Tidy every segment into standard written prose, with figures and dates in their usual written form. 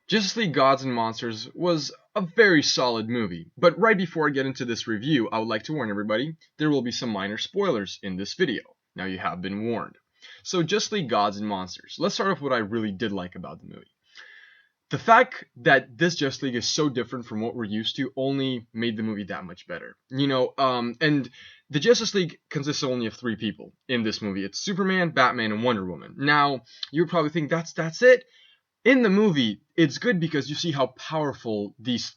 Justice League Gods and Monsters was a very solid movie, but right before I get into this review, I would like to warn everybody, there will be some minor spoilers in this video. Now you have been warned. So Justice League Gods and Monsters. Let's start off with what I really did like about the movie. The fact that this Justice League is so different from what we're used to only made the movie that much better. And the Justice League consists only of 3 people in this movie. It's Superman, Batman, and Wonder Woman. Now, you would probably think that's it. In the movie, it's good because you see how powerful this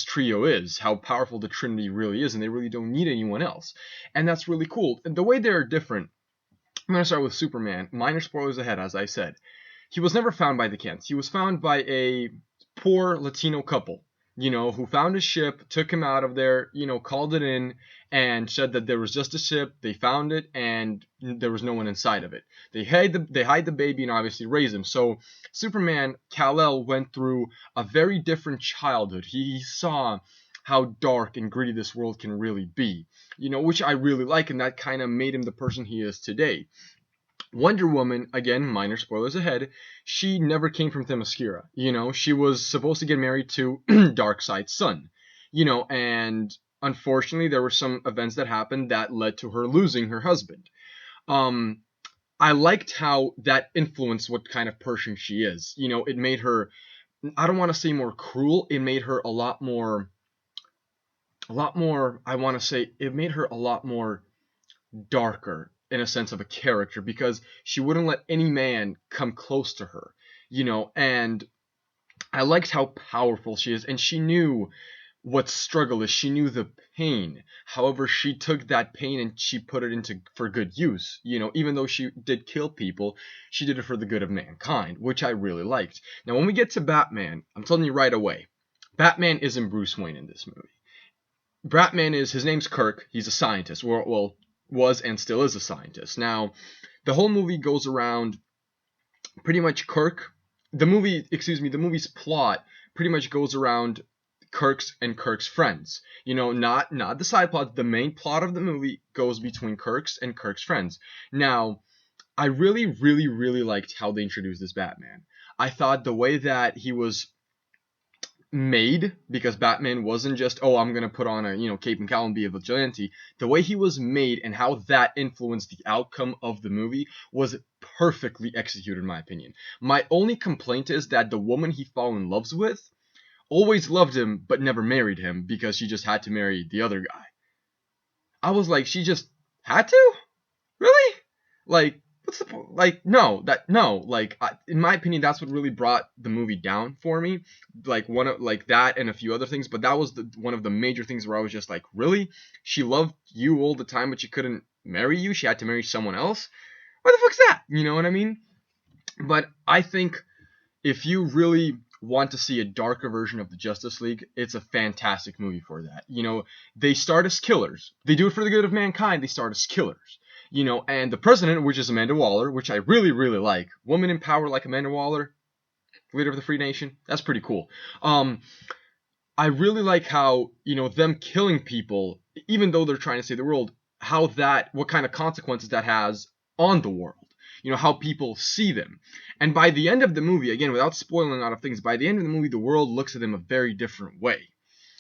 trio is, how powerful the Trinity really is, and they really don't need anyone else. And that's really cool. And the way they're different, I'm going to start with Superman. Minor spoilers ahead, as I said. He was never found by the Kents. He was found by a poor Latino couple, who found his ship, took him out of there, called it in, and said that there was just a ship. They found it, and there was no one inside of it. They hide the baby and obviously raise him. So Superman, Kal-El, went through a very different childhood. He saw how dark and gritty this world can really be, which I really like, and that kind of made him the person he is today. Wonder Woman, again, minor spoilers ahead, she never came from Themyscira. She was supposed to get married to Darkseid's son. And unfortunately, there were some events that happened that led to her losing her husband. I liked how that influenced what kind of person she is. It made her, I don't want to say more cruel, it made her it made her a lot more darker in a sense of a character, because she wouldn't let any man come close to her, and I liked how powerful she is, and she knew what struggle is. She knew the pain. However, she took that pain and she put it into for good use. Even though she did kill people, she did it for the good of mankind, which I really liked. Now, when we get to Batman, I'm telling you right away, Batman isn't Bruce Wayne in this movie. Batman his name's Kirk. He's a scientist. Well, was and still is a scientist. Now, the whole movie goes around pretty much the movie's plot pretty much goes around Kirk's friends. Not the side plot. The main plot of the movie goes between Kirk's and Kirk's friends. Now, I really, really, really liked how they introduced this Batman. I thought the way that he was made, because Batman wasn't just, I'm gonna put on a cape and cowl and be a vigilante. The way he was made and how that influenced the outcome of the movie was perfectly executed, in my opinion. My only complaint is that the woman he fell in love with always loved him but never married him, because she just had to marry the other guy. I was like, she just had to? Really? Like, what's the point? Like, no. In my opinion, that's what really brought the movie down for me. Like, that and a few other things, but that was one of the major things where I was just like, really? She loved you all the time, but she couldn't marry you? She had to marry someone else? What the fuck's that? You know what I mean? But I think if you really want to see a darker version of the Justice League, it's a fantastic movie for that. They start as killers. They do it for the good of mankind. They start as killers. And the president, which is Amanda Waller, which I really, really like. Woman in power like Amanda Waller, leader of the Free Nation. That's pretty cool. I really like how, them killing people, even though they're trying to save the world, what kind of consequences that has on the world. How people see them. And by the end of the movie, again, without spoiling a lot of things, by the end of the movie, the world looks at them a very different way.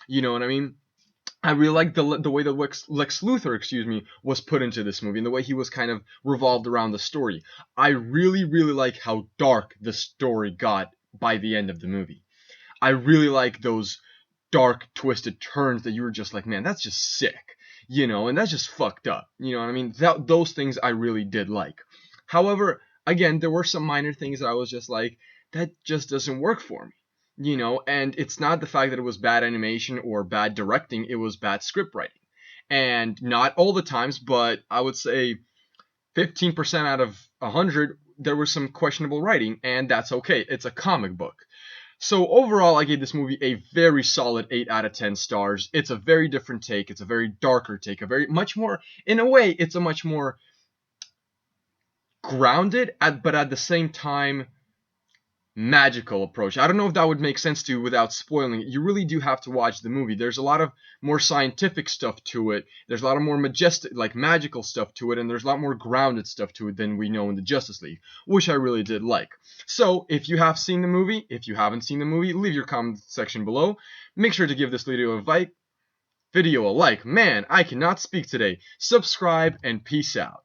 You know what I mean? I really like the way that Lex Luthor, was put into this movie, and the way he was kind of revolved around the story. I really, really like how dark the story got by the end of the movie. I really like those dark, twisted turns that you were just like, man, that's just sick, and that's just fucked up. You know what I mean? Those things I really did like. However, again, there were some minor things that I was just like, that just doesn't work for me. And it's not the fact that it was bad animation or bad directing, it was bad script writing. And not all the times, but I would say 15% out of 100, there was some questionable writing, and that's okay. It's a comic book. So overall, I gave this movie a very solid 8 out of 10 stars. It's a very different take. It's a very darker take. In a way, it's a much more grounded, but at the same time, magical approach. I don't know if that would make sense to you without spoiling it. You really do have to watch the movie. There's a lot of more scientific stuff to it. There's a lot of more majestic, like magical stuff to it, and there's a lot more grounded stuff to it than we know in the Justice League, which I really did like. So, if you have seen the movie, if you haven't seen the movie, leave your comment section below. Make sure to give this video a like. Man, I cannot speak today. Subscribe and peace out.